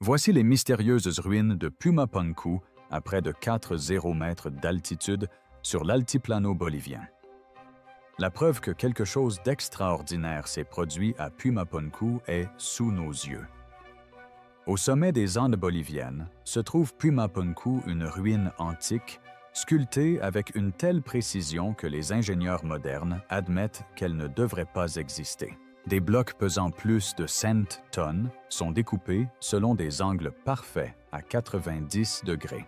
Voici les mystérieuses ruines de Pumapunku à près de 4,0 mètres d'altitude sur l'altiplano bolivien. La preuve que quelque chose d'extraordinaire s'est produit à Pumapunku est sous nos yeux. Au sommet des Andes boliviennes se trouve Pumapunku, une ruine antique, sculptée avec une telle précision que les ingénieurs modernes admettent qu'elle ne devrait pas exister. Des blocs pesant plus de 100 tonnes sont découpés selon des angles parfaits à 90 degrés.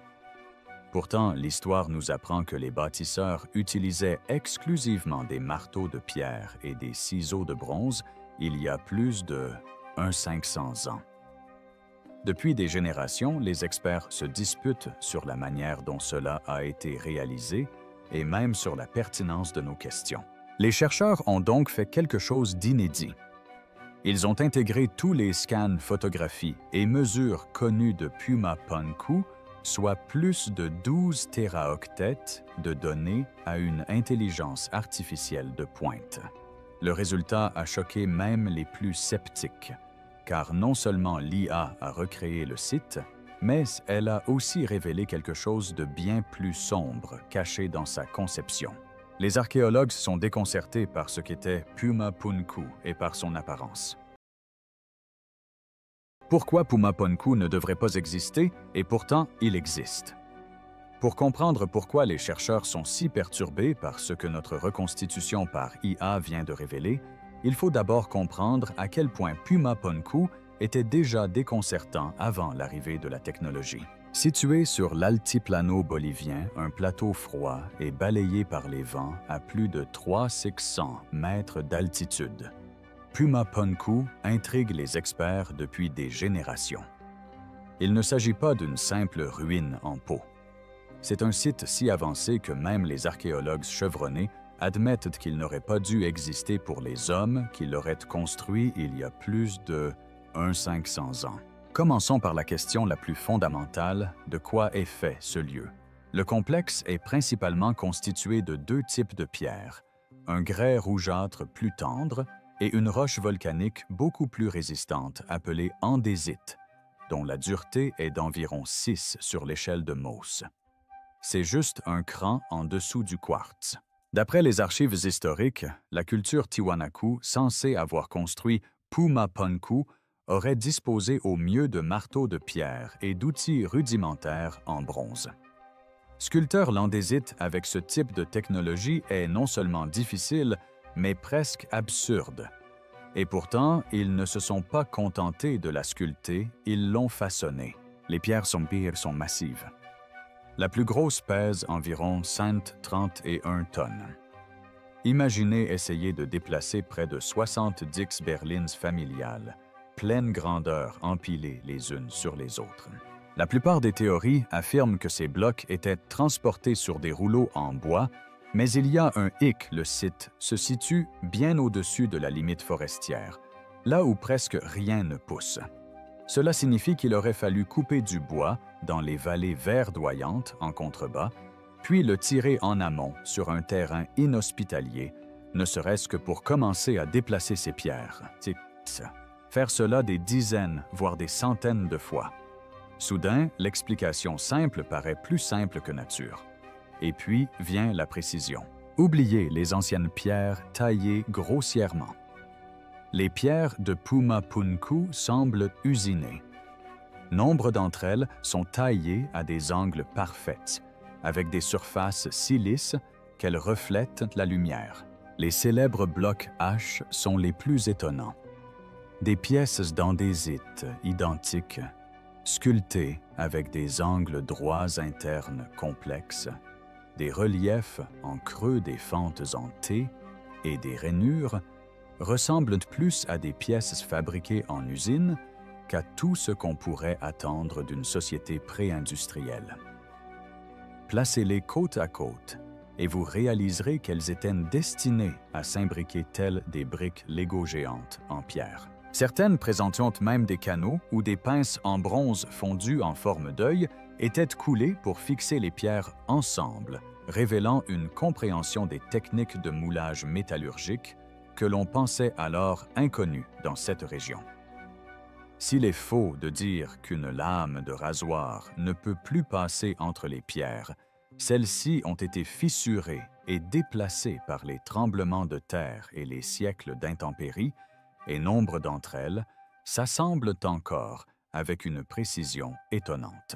Pourtant, l'histoire nous apprend que les bâtisseurs utilisaient exclusivement des marteaux de pierre et des ciseaux de bronze il y a plus de 500 ans. Depuis des générations, les experts se disputent sur la manière dont cela a été réalisé et même sur la pertinence de nos questions. Les chercheurs ont donc fait quelque chose d'inédit. Ils ont intégré tous les scans, photographies et mesures connues de Pumapunku, soit plus de 12 téraoctets de données à une intelligence artificielle de pointe. Le résultat a choqué même les plus sceptiques, car non seulement l'IA a recréé le site, mais elle a aussi révélé quelque chose de bien plus sombre caché dans sa conception. Les archéologues sont déconcertés par ce qu'était Pumapunku et par son apparence. Pourquoi Pumapunku ne devrait pas exister et pourtant il existe? Pour comprendre pourquoi les chercheurs sont si perturbés par ce que notre reconstitution par IA vient de révéler, il faut d'abord comprendre à quel point Pumapunku était déjà déconcertant avant l'arrivée de la technologie. Situé sur l'altiplano bolivien, un plateau froid est balayé par les vents à plus de 300 mètres d'altitude. Pumapunku intrigue les experts depuis des générations. Il ne s'agit pas d'une simple ruine en peau. C'est un site si avancé que même les archéologues chevronnés admettent qu'il n'aurait pas dû exister pour les hommes qui l'auraient construit il y a plus de 500 ans. Commençons par la question la plus fondamentale, de quoi est fait ce lieu? Le complexe est principalement constitué de deux types de pierres, un grès rougeâtre plus tendre et une roche volcanique beaucoup plus résistante appelée andésite, dont la dureté est d'environ 6 sur l'échelle de Mohs. C'est juste un cran en dessous du quartz. D'après les archives historiques, la culture Tiwanaku, censée avoir construit Pumapunku, aurait disposé au mieux de marteaux de pierre et d'outils rudimentaires en bronze. Sculpter l'andésite avec ce type de technologie est non seulement difficile, mais presque absurde. Et pourtant, ils ne se sont pas contentés de la sculpter, ils l'ont façonnée. Les pierres sont massives. La plus grosse pèse environ 131 tonnes. Imaginez essayer de déplacer près de 70 berlines familiales, pleine grandeur empilées les unes sur les autres. La plupart des théories affirment que ces blocs étaient transportés sur des rouleaux en bois, mais il y a un hic, le site se situe bien au-dessus de la limite forestière, là où presque rien ne pousse. Cela signifie qu'il aurait fallu couper du bois dans les vallées verdoyantes en contrebas, puis le tirer en amont sur un terrain inhospitalier, ne serait-ce que pour commencer à déplacer ces pierres. Faire cela des dizaines, voire des centaines de fois. Soudain, l'explication simple paraît plus simple que nature. Et puis vient la précision. Oubliez les anciennes pierres taillées grossièrement. Les pierres de Pumapunku semblent usinées. Nombre d'entre elles sont taillées à des angles parfaits, avec des surfaces si lisses qu'elles reflètent la lumière. Les célèbres blocs H sont les plus étonnants. Des pièces d'andésite identiques, sculptées avec des angles droits internes complexes, des reliefs en creux des fentes en T et des rainures ressemblent plus à des pièces fabriquées en usine qu'à tout ce qu'on pourrait attendre d'une société pré-industrielle. Placez-les côte à côte et vous réaliserez qu'elles étaient destinées à s'imbriquer telles des briques Lego géantes en pierre. Certaines présentant même des canaux ou des pinces en bronze fondu en forme d'œil étaient coulées pour fixer les pierres ensemble, révélant une compréhension des techniques de moulage métallurgique que l'on pensait alors inconnues dans cette région. S'il est faux de dire qu'une lame de rasoir ne peut plus passer entre les pierres, celles-ci ont été fissurées et déplacées par les tremblements de terre et les siècles d'intempéries, et nombre d'entre elles s'assemblent encore avec une précision étonnante.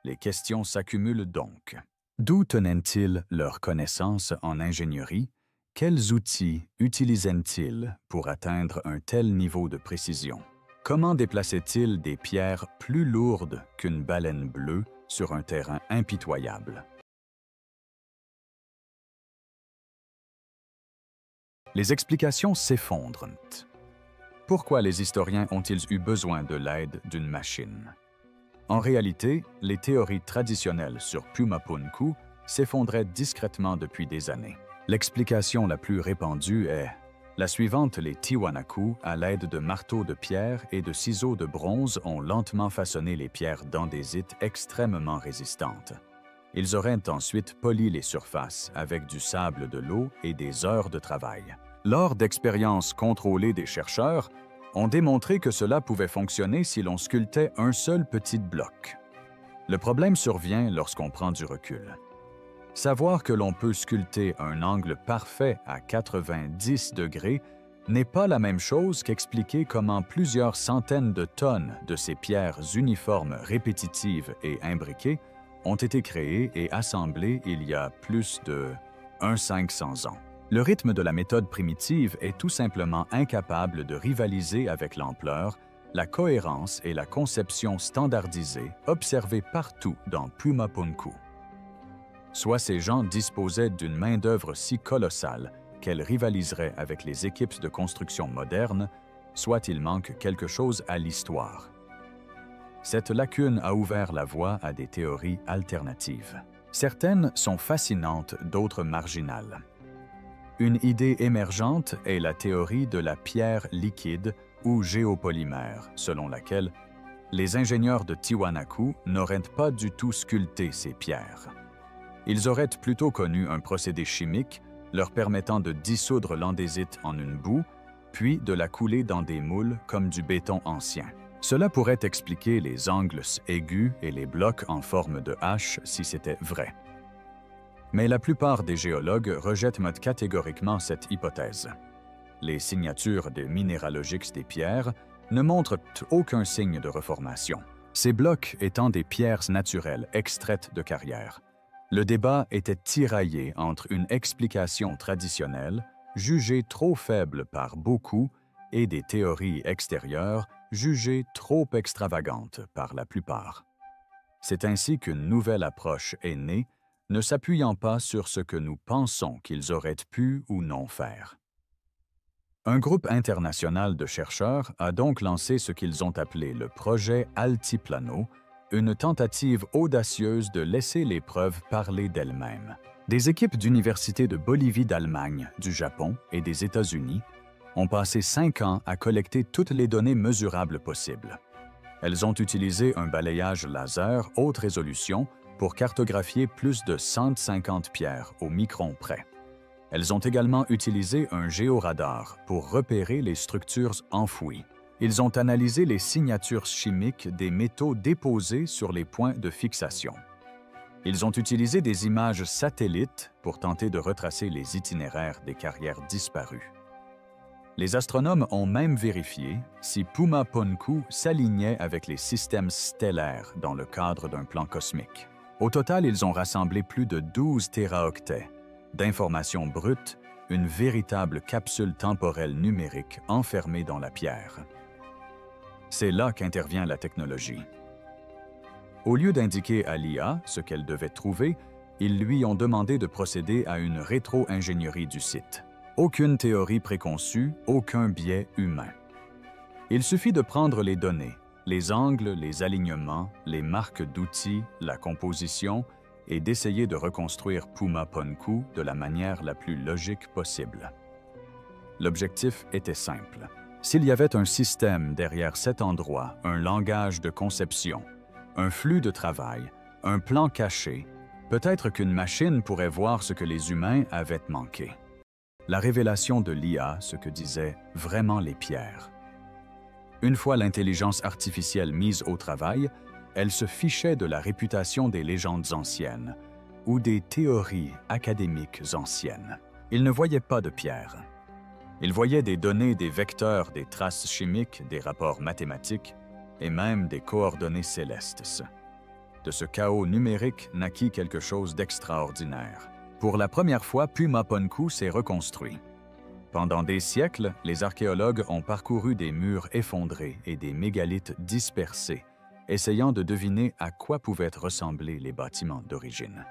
Les questions s'accumulent donc. D'où tenaient-ils leur connaissance en ingénierie? Quels outils utilisaient-ils pour atteindre un tel niveau de précision? Comment déplaçaient-ils des pierres plus lourdes qu'une baleine bleue sur un terrain impitoyable? Les explications s'effondrent. Pourquoi les historiens ont-ils eu besoin de l'aide d'une machine? En réalité, les théories traditionnelles sur Pumapunku s'effondraient discrètement depuis des années. L'explication la plus répandue est la suivante: les Tiwanaku, à l'aide de marteaux de pierre et de ciseaux de bronze, ont lentement façonné les pierres d'andésite extrêmement résistantes. Ils auraient ensuite poli les surfaces avec du sable, de l'eau et des heures de travail. Lors d'expériences contrôlées des chercheurs, on démontré que cela pouvait fonctionner si l'on sculptait un seul petit bloc. Le problème survient lorsqu'on prend du recul. Savoir que l'on peut sculpter un angle parfait à 90 degrés n'est pas la même chose qu'expliquer comment plusieurs centaines de tonnes de ces pierres uniformes, répétitives et imbriquées ont été créées et assemblées il y a plus de 500 ans. Le rythme de la méthode primitive est tout simplement incapable de rivaliser avec l'ampleur, la cohérence et la conception standardisée observées partout dans Pumapunku. Soit ces gens disposaient d'une main-d'œuvre si colossale qu'elle rivaliserait avec les équipes de construction modernes, soit il manque quelque chose à l'histoire. Cette lacune a ouvert la voie à des théories alternatives. Certaines sont fascinantes, d'autres marginales. Une idée émergente est la théorie de la pierre liquide ou géopolymère, selon laquelle les ingénieurs de Tiwanaku n'auraient pas du tout sculpté ces pierres. Ils auraient plutôt connu un procédé chimique leur permettant de dissoudre l'andésite en une boue, puis de la couler dans des moules comme du béton ancien. Cela pourrait expliquer les angles aigus et les blocs en forme de hache si c'était vrai. Mais la plupart des géologues rejettent catégoriquement cette hypothèse. Les signatures de minéralogiques des pierres ne montrent aucun signe de reformation, ces blocs étant des pierres naturelles extraites de carrières. Le débat était tiraillé entre une explication traditionnelle, jugée trop faible par beaucoup, et des théories extérieures, jugées trop extravagantes par la plupart. C'est ainsi qu'une nouvelle approche est née, ne s'appuyant pas sur ce que nous pensons qu'ils auraient pu ou non faire. Un groupe international de chercheurs a donc lancé ce qu'ils ont appelé le projet Altiplano, une tentative audacieuse de laisser les preuves parler d'elles-mêmes. Des équipes d'universités de Bolivie, d'Allemagne, du Japon et des États-Unis ont passé 5 ans à collecter toutes les données mesurables possibles. Elles ont utilisé un balayage laser haute résolution pour cartographier plus de 150 pierres au micron près. Elles ont également utilisé un géoradar pour repérer les structures enfouies. Ils ont analysé les signatures chimiques des métaux déposés sur les points de fixation. Ils ont utilisé des images satellites pour tenter de retracer les itinéraires des carrières disparues. Les astronomes ont même vérifié si Pumapunku s'alignait avec les systèmes stellaires dans le cadre d'un plan cosmique. Au total, ils ont rassemblé plus de 12 téraoctets d'informations brutes, une véritable capsule temporelle numérique enfermée dans la pierre. C'est là qu'intervient la technologie. Au lieu d'indiquer à l'IA ce qu'elle devait trouver, ils lui ont demandé de procéder à une rétro-ingénierie du site. Aucune théorie préconçue, aucun biais humain. Il suffit de prendre les données, les angles, les alignements, les marques d'outils, la composition, et d'essayer de reconstruire Pumapunku de la manière la plus logique possible. L'objectif était simple. S'il y avait un système derrière cet endroit, un langage de conception, un flux de travail, un plan caché, peut-être qu'une machine pourrait voir ce que les humains avaient manqué. La révélation de l'IA, ce que disaient vraiment les pierres. Une fois l'intelligence artificielle mise au travail, elle se fichait de la réputation des légendes anciennes ou des théories académiques anciennes. Il ne voyait pas de pierre. Il voyait des données, des vecteurs, des traces chimiques, des rapports mathématiques et même des coordonnées célestes. De ce chaos numérique naquit quelque chose d'extraordinaire. Pour la première fois, Pumapunku s'est reconstruit. Pendant des siècles, les archéologues ont parcouru des murs effondrés et des mégalithes dispersés, essayant de deviner à quoi pouvaient ressembler les bâtiments d'origine.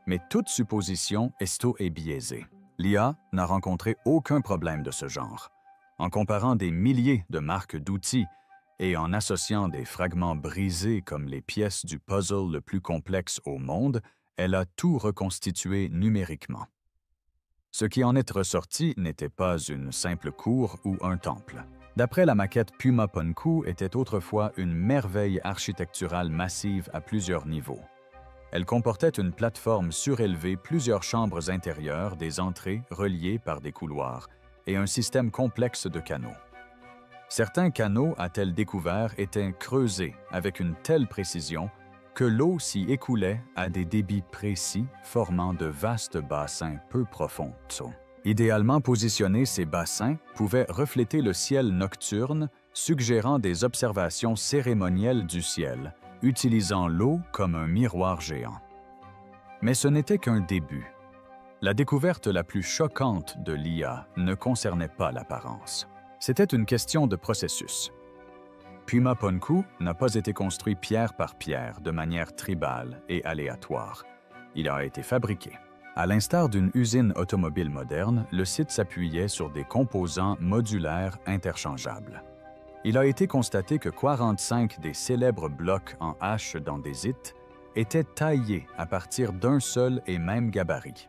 Mais toute supposition est biaisée. L'IA n'a rencontré aucun problème de ce genre. En comparant des milliers de marques d'outils et en associant des fragments brisés comme les pièces du puzzle le plus complexe au monde, elle a tout reconstitué numériquement. Ce qui en est ressorti n'était pas une simple cour ou un temple. D'après la maquette, Pumapunku était autrefois une merveille architecturale massive à plusieurs niveaux. Elle comportait une plateforme surélevée, plusieurs chambres intérieures, des entrées reliées par des couloirs et un système complexe de canaux. Certains canaux, a-t-elle découvert, étaient creusés avec une telle précision que l'eau s'y écoulait à des débits précis, formant de vastes bassins peu profonds. Idéalement positionnés, ces bassins pouvaient refléter le ciel nocturne, suggérant des observations cérémonielles du ciel, utilisant l'eau comme un miroir géant. Mais ce n'était qu'un début. La découverte la plus choquante de l'IA ne concernait pas l'apparence. C'était une question de processus. Pumapunku n'a pas été construit pierre par pierre de manière tribale et aléatoire. Il a été fabriqué. À l'instar d'une usine automobile moderne, le site s'appuyait sur des composants modulaires interchangeables. Il a été constaté que 45 des célèbres blocs en H d'andésite étaient taillés à partir d'un seul et même gabarit.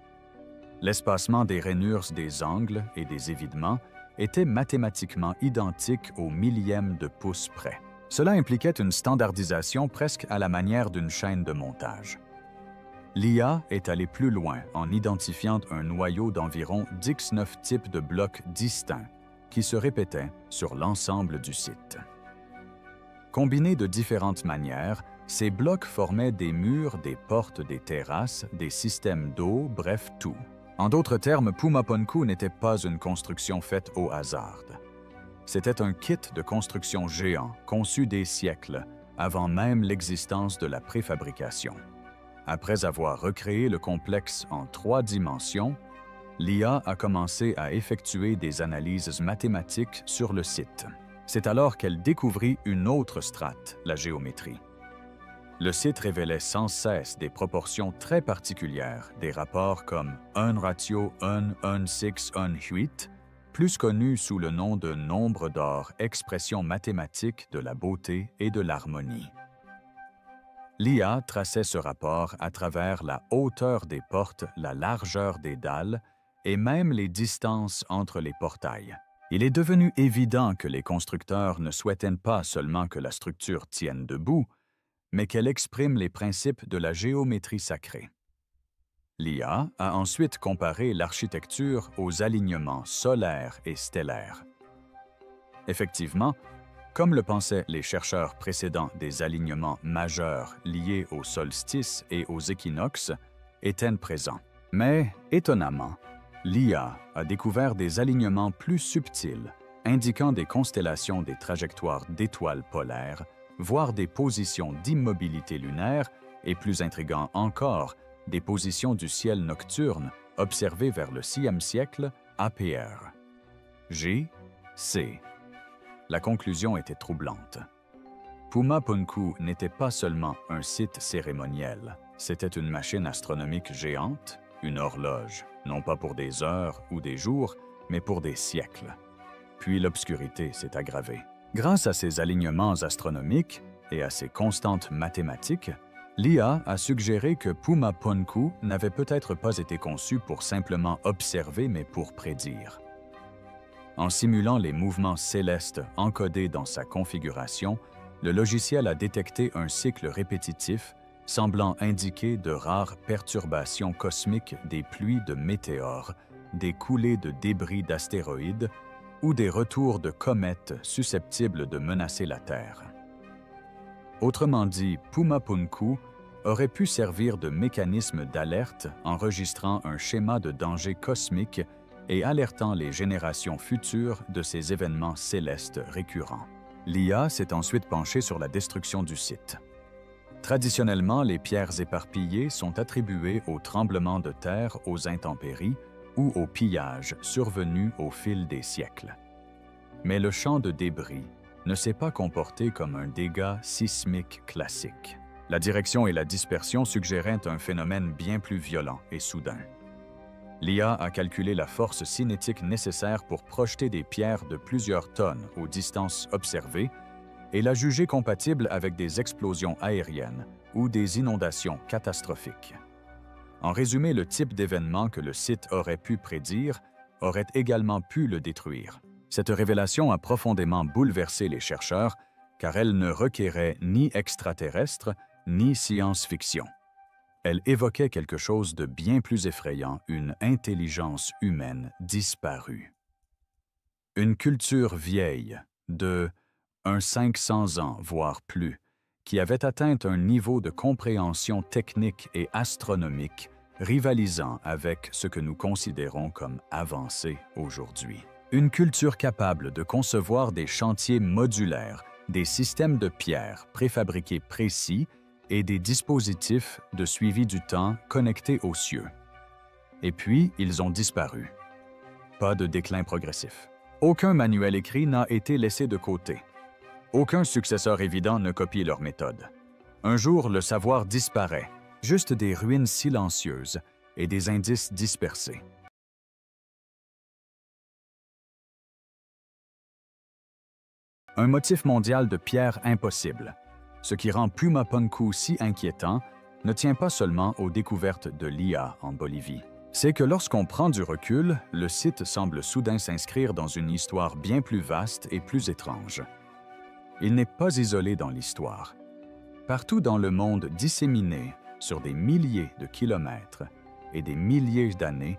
L'espacement des rainures des angles et des évidements était mathématiquement identique au millième de pouce près. Cela impliquait une standardisation presque à la manière d'une chaîne de montage. L'IA est allée plus loin en identifiant un noyau d'environ 19 types de blocs distincts qui se répétaient sur l'ensemble du site. Combinés de différentes manières, ces blocs formaient des murs, des portes, des terrasses, des systèmes d'eau, bref tout. En d'autres termes, Pumapunku n'était pas une construction faite au hasard. C'était un kit de construction géant conçu des siècles, avant même l'existence de la préfabrication. Après avoir recréé le complexe en 3 dimensions, l'IA a commencé à effectuer des analyses mathématiques sur le site. C'est alors qu'elle découvrit une autre strate, la géométrie. Le site révélait sans cesse des proportions très particulières, des rapports comme 1 ratio 1, 6, 8, plus connus sous le nom de nombre d'or, expression mathématique de la beauté et de l'harmonie. L'IA traçait ce rapport à travers la hauteur des portes, la largeur des dalles et même les distances entre les portails. Il est devenu évident que les constructeurs ne souhaitaient pas seulement que la structure tienne debout, mais qu'elle exprime les principes de la géométrie sacrée. L'IA a ensuite comparé l'architecture aux alignements solaires et stellaires. Effectivement, comme le pensaient les chercheurs précédents, des alignements majeurs liés aux solstices et aux équinoxes étaient présents. Mais, étonnamment, l'IA a découvert des alignements plus subtils, indiquant des constellations des trajectoires d'étoiles polaires, voire des positions d'immobilité lunaire et, plus intriguant encore, des positions du ciel nocturne observées vers le 6e siècle APR. G, C. La conclusion était troublante. Pumapunku n'était pas seulement un site cérémoniel, c'était une machine astronomique géante, une horloge, non pas pour des heures ou des jours, mais pour des siècles. Puis l'obscurité s'est aggravée. Grâce à ces alignements astronomiques et à ces constantes mathématiques, l'IA a suggéré que Pumapunku n'avait peut-être pas été conçu pour simplement observer, mais pour prédire. En simulant les mouvements célestes encodés dans sa configuration, le logiciel a détecté un cycle répétitif semblant indiquer de rares perturbations cosmiques, des pluies de météores, des coulées de débris d'astéroïdes ou des retours de comètes susceptibles de menacer la Terre. Autrement dit, Puma Punku aurait pu servir de mécanisme d'alerte enregistrant un schéma de danger cosmique et alertant les générations futures de ces événements célestes récurrents. L'IA s'est ensuite penchée sur la destruction du site. Traditionnellement, les pierres éparpillées sont attribuées aux tremblements de terre, aux intempéries ou aux pillages survenus au fil des siècles. Mais le champ de débris ne s'est pas comporté comme un dégât sismique classique. La direction et la dispersion suggéraient un phénomène bien plus violent et soudain. L'IA a calculé la force cinétique nécessaire pour projeter des pierres de plusieurs tonnes aux distances observées et l'a jugée compatible avec des explosions aériennes ou des inondations catastrophiques. En résumé, le type d'événement que le site aurait pu prédire aurait également pu le détruire. Cette révélation a profondément bouleversé les chercheurs car elle ne requérait ni extraterrestres ni science-fiction. Elle évoquait quelque chose de bien plus effrayant, une intelligence humaine disparue. Une culture vieille, de 500 ans, voire plus, qui avait atteint un niveau de compréhension technique et astronomique rivalisant avec ce que nous considérons comme avancé aujourd'hui. Une culture capable de concevoir des chantiers modulaires, des systèmes de pierres préfabriqués précis et des dispositifs de suivi du temps connectés aux cieux. Et puis, ils ont disparu. Pas de déclin progressif. Aucun manuel écrit n'a été laissé de côté. Aucun successeur évident ne copie leur méthode. Un jour, le savoir disparaît, juste des ruines silencieuses et des indices dispersés. Un motif mondial de pierre impossible. Ce qui rend Puma Punku si inquiétant ne tient pas seulement aux découvertes de l'IA en Bolivie. C'est que lorsqu'on prend du recul, le site semble soudain s'inscrire dans une histoire bien plus vaste et plus étrange. Il n'est pas isolé dans l'histoire. Partout dans le monde disséminé, sur des milliers de kilomètres et des milliers d'années,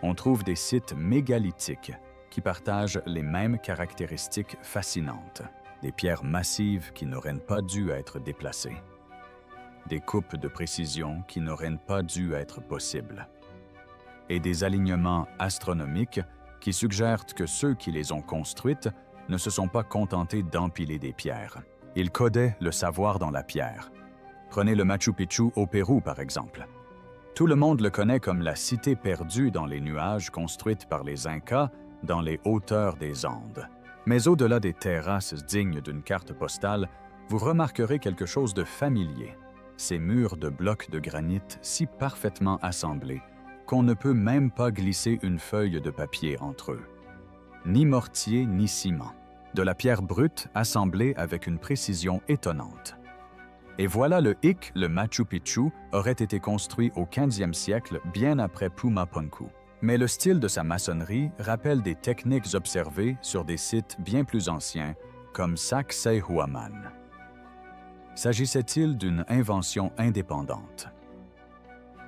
on trouve des sites mégalithiques qui partagent les mêmes caractéristiques fascinantes. Des pierres massives qui n'auraient pas dû être déplacées. Des coupes de précision qui n'auraient pas dû être possibles. Et des alignements astronomiques qui suggèrent que ceux qui les ont construites ne se sont pas contentés d'empiler des pierres. Ils codaient le savoir dans la pierre. Prenez le Machu Picchu au Pérou, par exemple. Tout le monde le connaît comme la cité perdue dans les nuages construite par les Incas dans les hauteurs des Andes. Mais au-delà des terrasses dignes d'une carte postale, vous remarquerez quelque chose de familier. Ces murs de blocs de granit si parfaitement assemblés qu'on ne peut même pas glisser une feuille de papier entre eux. Ni mortier ni ciment. De la pierre brute assemblée avec une précision étonnante. Et voilà le Machu Picchu aurait été construit au 15e siècle, bien après Puma Punku. Mais le style de sa maçonnerie rappelle des techniques observées sur des sites bien plus anciens, comme Sacsayhuaman. S'agissait-il d'une invention indépendante?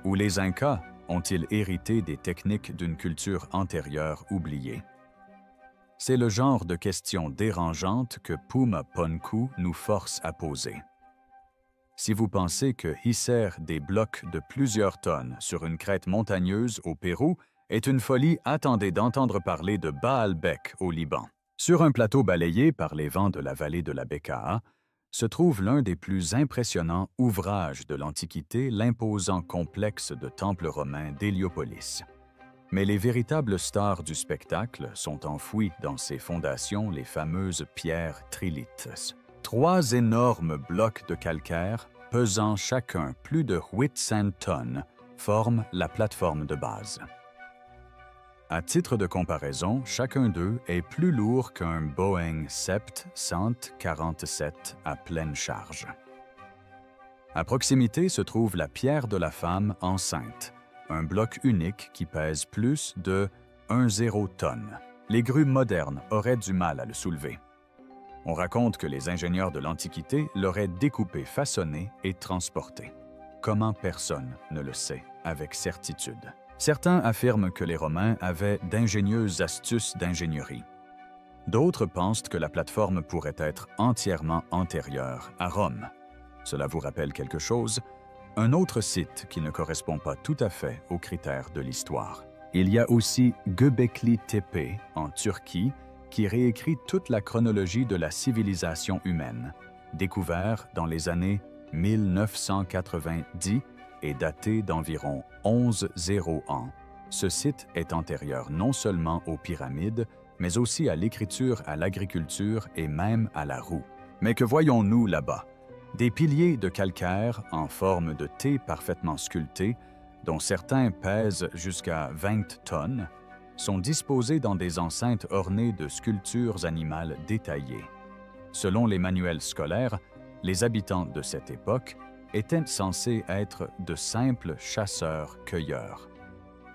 Ou les Incas ont-ils hérité des techniques d'une culture antérieure oubliée? C'est le genre de questions dérangeantes que Puma Punku nous force à poser. Si vous pensez que hisser des blocs de plusieurs tonnes sur une crête montagneuse au Pérou est une folie, attendez d'entendre parler de Baalbek au Liban. Sur un plateau balayé par les vents de la vallée de la Bekaa, se trouve l'un des plus impressionnants ouvrages de l'Antiquité, l'imposant complexe de temples romains d'Héliopolis. Mais les véritables stars du spectacle sont enfouies dans ses fondations, les fameuses pierres trilithes. 3 énormes blocs de calcaire, pesant chacun plus de 800 tonnes, forment la plateforme de base. À titre de comparaison, chacun d'eux est plus lourd qu'un Boeing 747 à pleine charge. À proximité se trouve la pierre de la femme enceinte, un bloc unique qui pèse plus de 10 tonnes. Les grues modernes auraient du mal à le soulever. On raconte que les ingénieurs de l'Antiquité l'auraient découpé, façonné et transporté. Comment personne ne le sait avec certitude. Certains affirment que les Romains avaient d'ingénieuses astuces d'ingénierie. D'autres pensent que la plateforme pourrait être entièrement antérieure à Rome. Cela vous rappelle quelque chose? Un autre site qui ne correspond pas tout à fait aux critères de l'histoire. Il y a aussi Göbekli Tepe en Turquie qui réécrit toute la chronologie de la civilisation humaine, découvert dans les années 1990 et daté d'environ 1100 ans. Ce site est antérieur non seulement aux pyramides, mais aussi à l'écriture, à l'agriculture et même à la roue. Mais que voyons-nous là-bas? Des piliers de calcaire en forme de T parfaitement sculptés, dont certains pèsent jusqu'à 20 tonnes, sont disposés dans des enceintes ornées de sculptures animales détaillées. Selon les manuels scolaires, les habitants de cette époque étaient censés être de simples chasseurs-cueilleurs.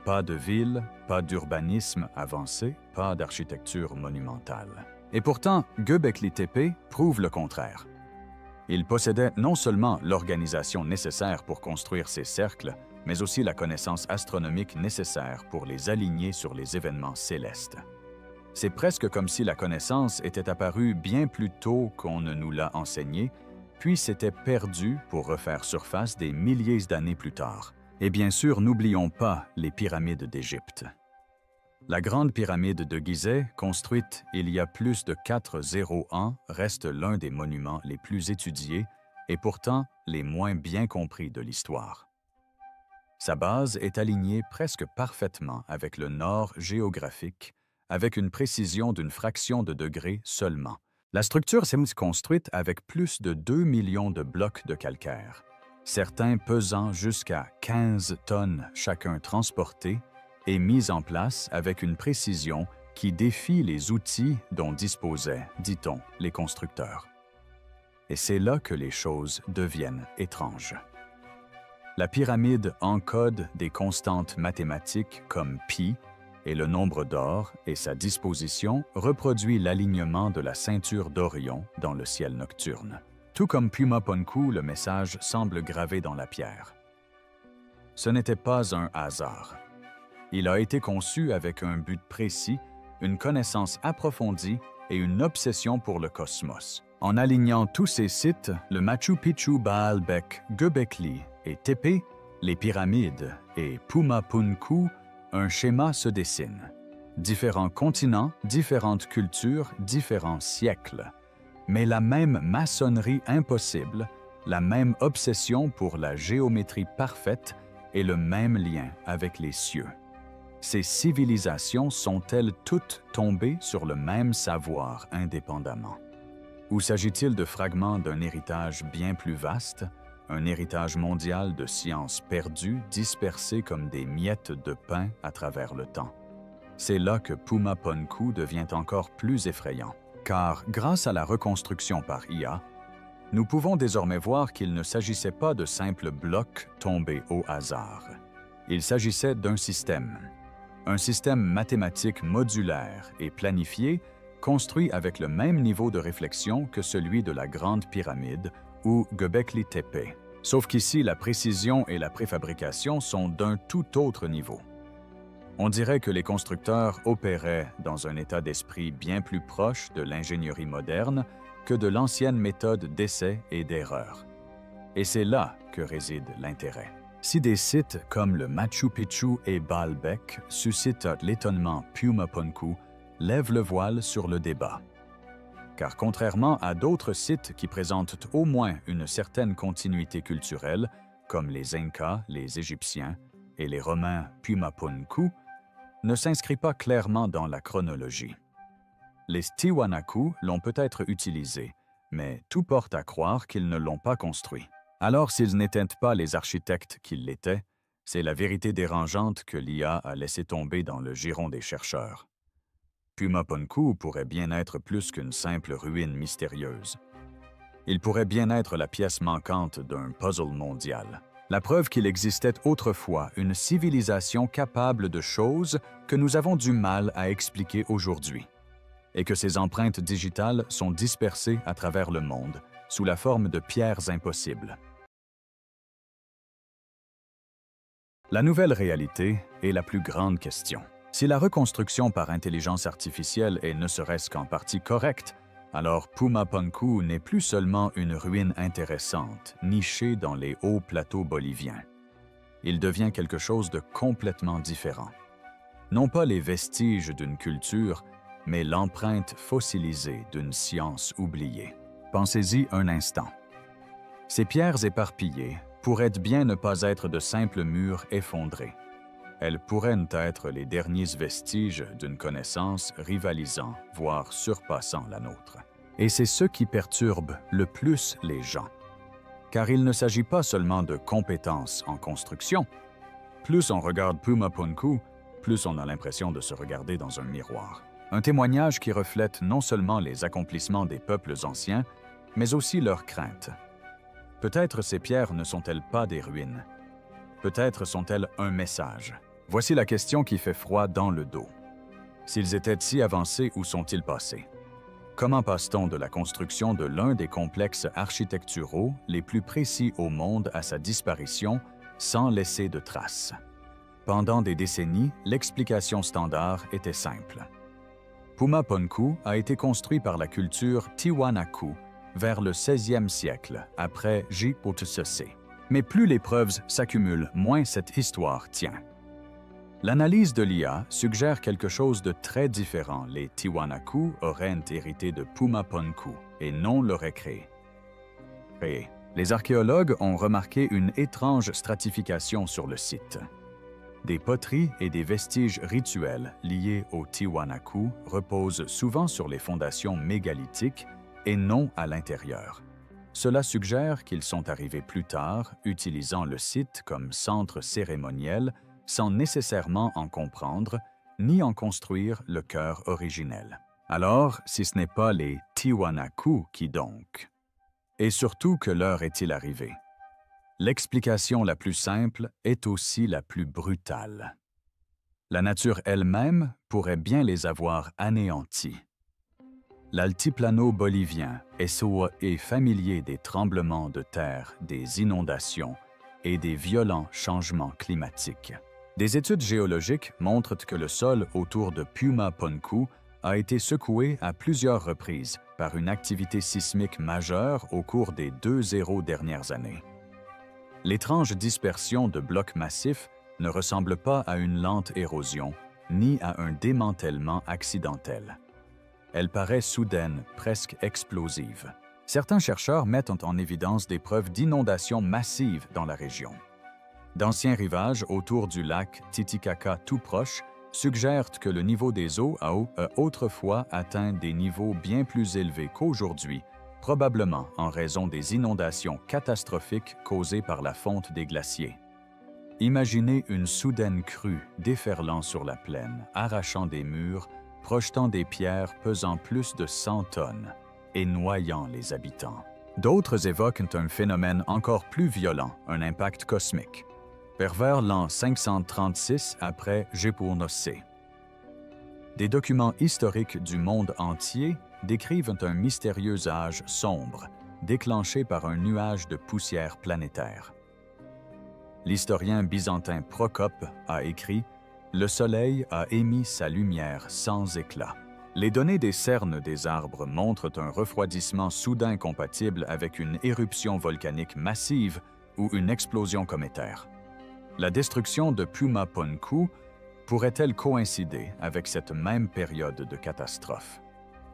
Pas de ville, pas d'urbanisme avancé, pas d'architecture monumentale. Et pourtant, Göbekli Tepe prouve le contraire. Il possédait non seulement l'organisation nécessaire pour construire ces cercles, mais aussi la connaissance astronomique nécessaire pour les aligner sur les événements célestes. C'est presque comme si la connaissance était apparue bien plus tôt qu'on ne nous l'a enseignée, puis s'était perdue pour refaire surface des milliers d'années plus tard. Et bien sûr, n'oublions pas les pyramides d'Égypte. La grande pyramide de Gizeh, construite il y a plus de 400 ans, reste l'un des monuments les plus étudiés et pourtant les moins bien compris de l'histoire. Sa base est alignée presque parfaitement avec le nord géographique, avec une précision d'une fraction de degré seulement. La structure s'est construite avec plus de 2 millions de blocs de calcaire, certains pesant jusqu'à 15 tonnes chacun transportés et mis en place avec une précision qui défie les outils dont disposaient, dit-on, les constructeurs. Et c'est là que les choses deviennent étranges. La pyramide encode des constantes mathématiques comme pi et le nombre d'or, et sa disposition reproduit l'alignement de la ceinture d'Orion dans le ciel nocturne. Tout comme Puma Punku, le message semble gravé dans la pierre. Ce n'était pas un hasard. Il a été conçu avec un but précis, une connaissance approfondie et une obsession pour le cosmos. En alignant tous ces sites, le Machu Picchu, Baalbek, Göbekli et Tepe, les pyramides et Puma Punku, un schéma se dessine. Différents continents, différentes cultures, différents siècles. Mais la même maçonnerie impossible, la même obsession pour la géométrie parfaite et le même lien avec les cieux. Ces civilisations sont-elles toutes tombées sur le même savoir indépendamment? Ou s'agit-il de fragments d'un héritage bien plus vaste, un héritage mondial de sciences perdues, dispersées comme des miettes de pain à travers le temps? C'est là que Puma Punku devient encore plus effrayant, car grâce à la reconstruction par IA, nous pouvons désormais voir qu'il ne s'agissait pas de simples blocs tombés au hasard. Il s'agissait d'un système mathématique modulaire et planifié, construit avec le même niveau de réflexion que celui de la Grande Pyramide ou Göbekli Tepe. Sauf qu'ici, la précision et la préfabrication sont d'un tout autre niveau. On dirait que les constructeurs opéraient dans un état d'esprit bien plus proche de l'ingénierie moderne que de l'ancienne méthode d'essai et d'erreur. Et c'est là que réside l'intérêt. Si des sites comme le Machu Picchu et Baalbek suscitent l'étonnement Puma Punku, lèvent le voile sur le débat. Car contrairement à d'autres sites qui présentent au moins une certaine continuité culturelle, comme les Incas, les Égyptiens et les Romains Puma Punku, ne s'inscrit pas clairement dans la chronologie. Les Tiwanaku l'ont peut-être utilisé, mais tout porte à croire qu'ils ne l'ont pas construit. Alors, s'ils n'étaient pas les architectes qu'ils l'étaient, c'est la vérité dérangeante que l'IA a laissé tomber dans le giron des chercheurs. Puma Punku pourrait bien être plus qu'une simple ruine mystérieuse. Il pourrait bien être la pièce manquante d'un puzzle mondial. La preuve qu'il existait autrefois une civilisation capable de choses que nous avons du mal à expliquer aujourd'hui, et que ces empreintes digitales sont dispersées à travers le monde sous la forme de pierres impossibles. La nouvelle réalité est la plus grande question. Si la reconstruction par intelligence artificielle est ne serait-ce qu'en partie correcte, alors Pumapunku n'est plus seulement une ruine intéressante, nichée dans les hauts plateaux boliviens. Il devient quelque chose de complètement différent. Non pas les vestiges d'une culture, mais l'empreinte fossilisée d'une science oubliée. Pensez-y un instant. Ces pierres éparpillées pourraient bien ne pas être de simples murs effondrés. Elles pourraient être les derniers vestiges d'une connaissance rivalisant, voire surpassant la nôtre. Et c'est ce qui perturbe le plus les gens. Car il ne s'agit pas seulement de compétences en construction. Plus on regarde Pumapunku, plus on a l'impression de se regarder dans un miroir. Un témoignage qui reflète non seulement les accomplissements des peuples anciens, mais aussi leurs craintes. Peut-être ces pierres ne sont-elles pas des ruines. Peut-être sont-elles un message. Voici la question qui fait froid dans le dos. S'ils étaient si avancés, où sont-ils passés? Comment passe-t-on de la construction de l'un des complexes architecturaux les plus précis au monde à sa disparition sans laisser de traces? Pendant des décennies, l'explication standard était simple. Pumapunku a été construit par la culture Tiwanaku vers le 16e siècle, après Djipoutsessé. Mais plus les preuves s'accumulent, moins cette histoire tient. L'analyse de l'IA suggère quelque chose de très différent. Les Tiwanaku auraient hérité de Pumapunku et non l'auraient créé. Les archéologues ont remarqué une étrange stratification sur le site. Des poteries et des vestiges rituels liés aux Tiwanaku reposent souvent sur les fondations mégalithiques et non à l'intérieur. Cela suggère qu'ils sont arrivés plus tard, utilisant le site comme centre cérémoniel sans nécessairement en comprendre ni en construire le cœur originel. Alors, si ce n'est pas les Tiwanaku, qui donc? Et surtout, que l'heure est-il arrivée? L'explication la plus simple est aussi la plus brutale. La nature elle-même pourrait bien les avoir anéantis. L'altiplano bolivien est familier des tremblements de terre, des inondations et des violents changements climatiques. Des études géologiques montrent que le sol autour de Pumapunku a été secoué à plusieurs reprises par une activité sismique majeure au cours des 2 dernières années. L'étrange dispersion de blocs massifs ne ressemble pas à une lente érosion, ni à un démantèlement accidentel. Elle paraît soudaine, presque explosive. Certains chercheurs mettent en évidence des preuves d'inondations massives dans la région. D'anciens rivages autour du lac Titicaca tout proche suggèrent que le niveau des eaux a autrefois atteint des niveaux bien plus élevés qu'aujourd'hui, probablement en raison des inondations catastrophiques causées par la fonte des glaciers. Imaginez une soudaine crue déferlant sur la plaine, arrachant des murs, projetant des pierres pesant plus de 100 tonnes et noyant les habitants. D'autres évoquent un phénomène encore plus violent, un impact cosmique, vers l'an 536 après Djipoutsessé. Des documents historiques du monde entier décrivent un mystérieux âge sombre, déclenché par un nuage de poussière planétaire. L'historien byzantin Procope a écrit « Le soleil a émis sa lumière sans éclat ». Les données des cernes des arbres montrent un refroidissement soudain compatible avec une éruption volcanique massive ou une explosion cométaire. La destruction de Pumapunku pourrait-elle coïncider avec cette même période de catastrophe?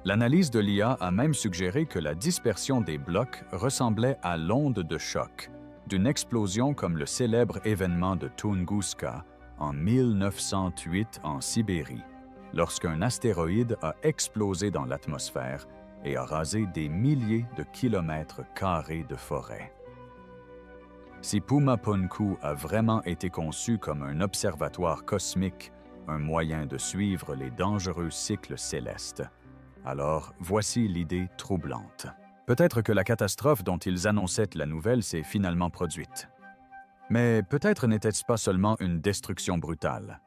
L'analyse de l'IA a même suggéré que la dispersion des blocs ressemblait à l'onde de choc d'une explosion comme le célèbre événement de Tunguska en 1908 en Sibérie, lorsqu'un astéroïde a explosé dans l'atmosphère et a rasé des milliers de kilomètres carrés de forêt. Si Pumapunku a vraiment été conçu comme un observatoire cosmique, un moyen de suivre les dangereux cycles célestes, alors voici l'idée troublante. Peut-être que la catastrophe dont ils annonçaient la nouvelle s'est finalement produite. Mais peut-être n'était-ce pas seulement une destruction brutale.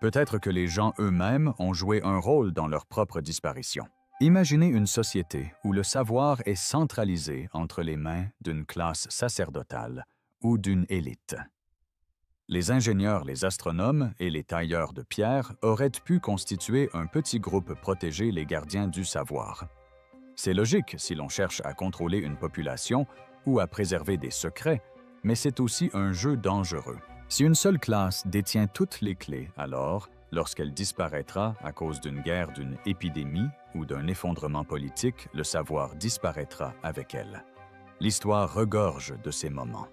Peut-être que les gens eux-mêmes ont joué un rôle dans leur propre disparition. Imaginez une société où le savoir est centralisé entre les mains d'une classe sacerdotale ou d'une élite. Les ingénieurs, les astronomes et les tailleurs de pierre auraient pu constituer un petit groupe protégé, les gardiens du savoir. C'est logique si l'on cherche à contrôler une population ou à préserver des secrets, mais c'est aussi un jeu dangereux. Si une seule classe détient toutes les clés, alors, lorsqu'elle disparaîtra à cause d'une guerre, d'une épidémie ou d'un effondrement politique, le savoir disparaîtra avec elle. L'histoire regorge de ces moments.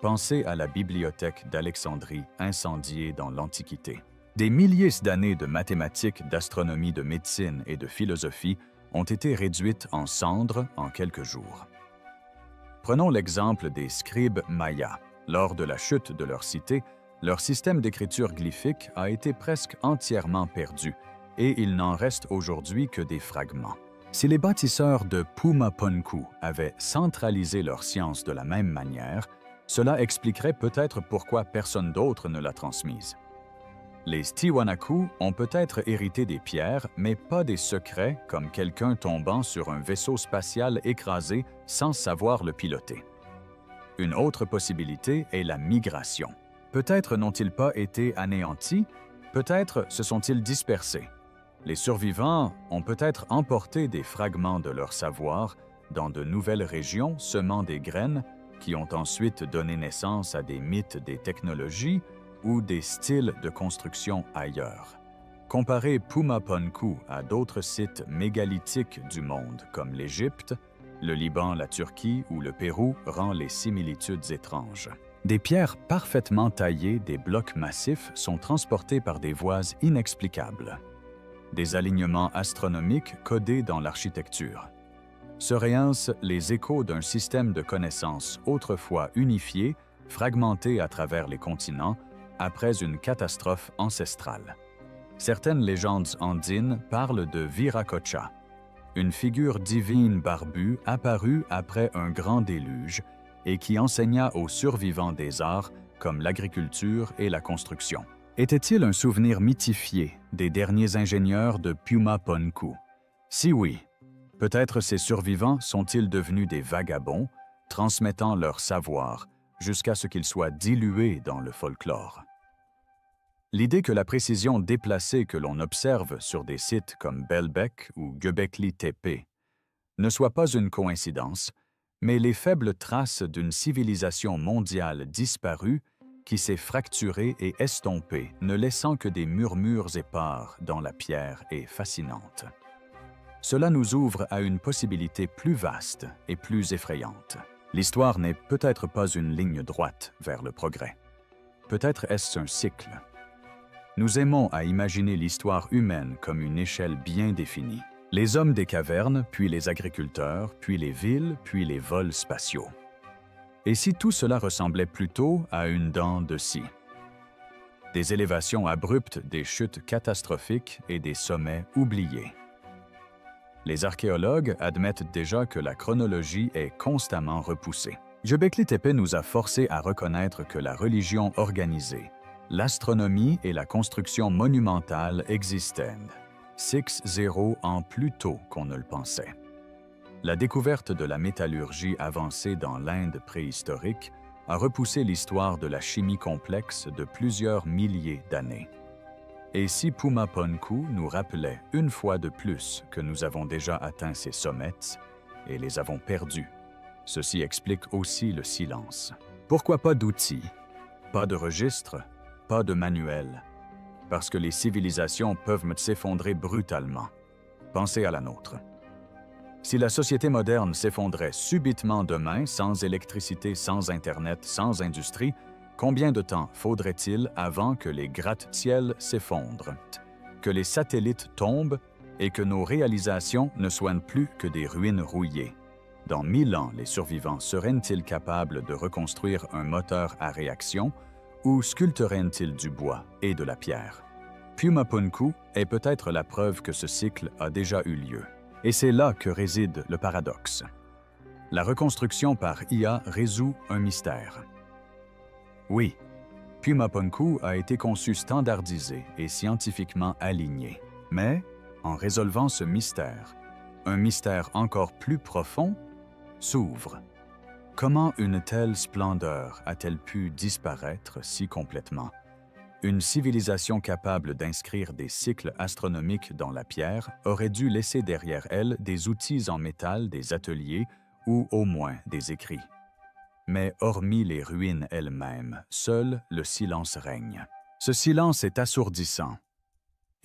Pensez à la bibliothèque d'Alexandrie incendiée dans l'Antiquité. Des milliers d'années de mathématiques, d'astronomie, de médecine et de philosophie ont été réduites en cendres en quelques jours. Prenons l'exemple des scribes mayas. Lors de la chute de leur cité, leur système d'écriture glyphique a été presque entièrement perdu et il n'en reste aujourd'hui que des fragments. Si les bâtisseurs de Pumapunku avaient centralisé leur science de la même manière, cela expliquerait peut-être pourquoi personne d'autre ne l'a transmise. Les Tiwanaku ont peut-être hérité des pierres, mais pas des secrets comme quelqu'un tombant sur un vaisseau spatial écrasé sans savoir le piloter. Une autre possibilité est la migration. Peut-être n'ont-ils pas été anéantis, peut-être se sont-ils dispersés. Les survivants ont peut-être emporté des fragments de leur savoir dans de nouvelles régions, semant des graines qui ont ensuite donné naissance à des mythes des technologies ou des styles de construction ailleurs. Comparer Pumapunku à d'autres sites mégalithiques du monde comme l'Égypte, le Liban, la Turquie ou le Pérou rend les similitudes étranges. Des pierres parfaitement taillées, des blocs massifs sont transportés par des voies inexplicables. Des alignements astronomiques codés dans l'architecture. Seraient-ce les échos d'un système de connaissances autrefois unifié, fragmenté à travers les continents, après une catastrophe ancestrale. Certaines légendes andines parlent de Viracocha, une figure divine barbue apparue après un grand déluge et qui enseigna aux survivants des arts comme l'agriculture et la construction. Était-il un souvenir mythifié des derniers ingénieurs de Pumapunku? Si oui, peut-être ces survivants sont-ils devenus des vagabonds, transmettant leur savoir jusqu'à ce qu'ils soient dilués dans le folklore. L'idée que la précision déplacée que l'on observe sur des sites comme Belbek ou Göbekli Tepe ne soit pas une coïncidence, mais les faibles traces d'une civilisation mondiale disparue qui s'est fracturée et estompée, ne laissant que des murmures épars dans la pierre est fascinante. Cela nous ouvre à une possibilité plus vaste et plus effrayante. L'histoire n'est peut-être pas une ligne droite vers le progrès. Peut-être est-ce un cycle. Nous aimons à imaginer l'histoire humaine comme une échelle bien définie. Les hommes des cavernes, puis les agriculteurs, puis les villes, puis les vols spatiaux. Et si tout cela ressemblait plutôt à une dent de scie? Des élévations abruptes, des chutes catastrophiques et des sommets oubliés. Les archéologues admettent déjà que la chronologie est constamment repoussée. Göbekli Tepe nous a forcés à reconnaître que la religion organisée, l'astronomie et la construction monumentale existaient 6-0 ans plus tôt qu'on ne le pensait. La découverte de la métallurgie avancée dans l'Inde préhistorique a repoussé l'histoire de la chimie complexe de plusieurs milliers d'années. Et si Pumapunku nous rappelait une fois de plus que nous avons déjà atteint ces sommets et les avons perdus, ceci explique aussi le silence. Pourquoi pas d'outils, pas de registres, pas de manuel? Parce que les civilisations peuvent s'effondrer brutalement. Pensez à la nôtre. Si la société moderne s'effondrait subitement demain, sans électricité, sans Internet, sans industrie, combien de temps faudrait-il avant que les gratte-ciels s'effondrent, que les satellites tombent et que nos réalisations ne soient plus que des ruines rouillées? Dans 1000 ans, les survivants seraient-ils capables de reconstruire un moteur à réaction ou sculpteraient-ils du bois et de la pierre? Pumapunku est peut-être la preuve que ce cycle a déjà eu lieu. Et c'est là que réside le paradoxe. La reconstruction par IA résout un mystère. Oui, Pumapunku a été conçu standardisé et scientifiquement aligné. Mais, en résolvant ce mystère, un mystère encore plus profond s'ouvre. Comment une telle splendeur a-t-elle pu disparaître si complètement? Une civilisation capable d'inscrire des cycles astronomiques dans la pierre aurait dû laisser derrière elle des outils en métal, des ateliers ou au moins des écrits. Mais hormis les ruines elles-mêmes, seul le silence règne. Ce silence est assourdissant.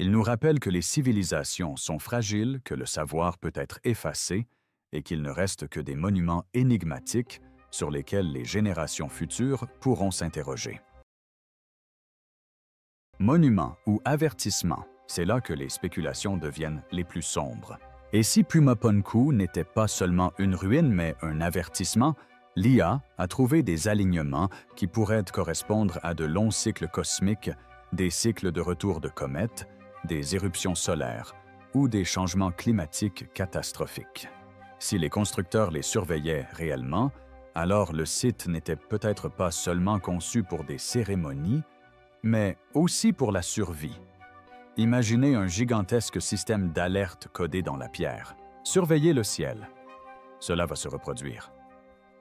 Il nous rappelle que les civilisations sont fragiles, que le savoir peut être effacé et qu'il ne reste que des monuments énigmatiques sur lesquels les générations futures pourront s'interroger. Monument ou avertissement, c'est là que les spéculations deviennent les plus sombres. Et si Pumapunku n'était pas seulement une ruine, mais un avertissement, l'IA a trouvé des alignements qui pourraient correspondre à de longs cycles cosmiques, des cycles de retour de comètes, des éruptions solaires ou des changements climatiques catastrophiques. Si les constructeurs les surveillaient réellement, alors le site n'était peut-être pas seulement conçu pour des cérémonies, mais aussi pour la survie. Imaginez un gigantesque système d'alerte codé dans la pierre. Surveillez le ciel. Cela va se reproduire.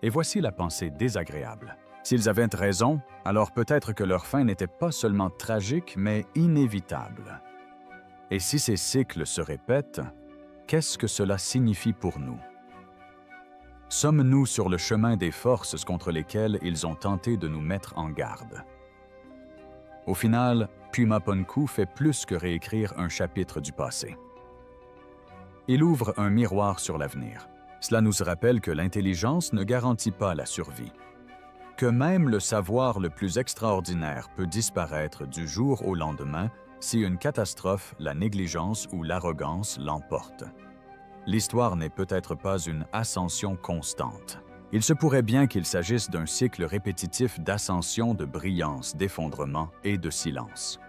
Et voici la pensée désagréable. S'ils avaient raison, alors peut-être que leur fin n'était pas seulement tragique, mais inévitable. Et si ces cycles se répètent, qu'est-ce que cela signifie pour nous? Sommes-nous sur le chemin des forces contre lesquelles ils ont tenté de nous mettre en garde? Au final, Pumapunku fait plus que réécrire un chapitre du passé. Il ouvre un miroir sur l'avenir. Cela nous rappelle que l'intelligence ne garantit pas la survie, que même le savoir le plus extraordinaire peut disparaître du jour au lendemain si une catastrophe, la négligence ou l'arrogance l'emporte. L'histoire n'est peut-être pas une ascension constante. Il se pourrait bien qu'il s'agisse d'un cycle répétitif d'ascension, de brillance, d'effondrement et de silence.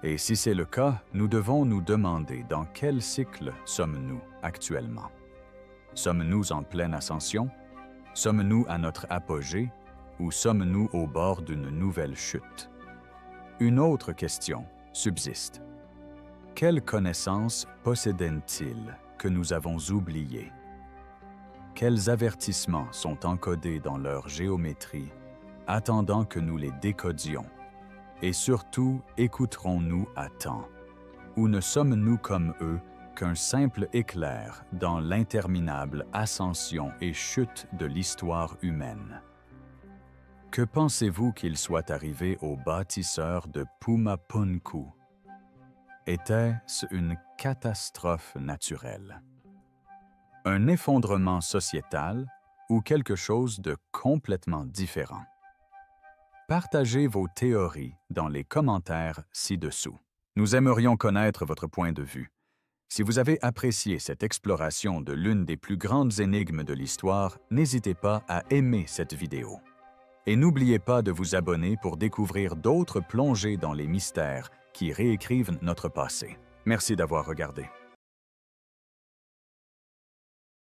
Et si c'est le cas, nous devons nous demander dans quel cycle sommes-nous actuellement? Sommes-nous en pleine ascension? Sommes-nous à notre apogée? Ou sommes-nous au bord d'une nouvelle chute? Une autre question subsiste. Quelles connaissances possédent-ils que nous avons oubliées? Quels avertissements sont encodés dans leur géométrie, attendant que nous les décodions? Et surtout, écouterons-nous à temps? Ou ne sommes-nous comme eux qu'un simple éclair dans l'interminable ascension et chute de l'histoire humaine? Que pensez-vous qu'il soit arrivé aux bâtisseurs de Pumapunku? Était-ce une catastrophe naturelle? Un effondrement sociétal ou quelque chose de complètement différent? Partagez vos théories dans les commentaires ci-dessous. Nous aimerions connaître votre point de vue. Si vous avez apprécié cette exploration de l'une des plus grandes énigmes de l'histoire, n'hésitez pas à aimer cette vidéo. Et n'oubliez pas de vous abonner pour découvrir d'autres plongées dans les mystères qui réécrivent notre passé. Merci d'avoir regardé.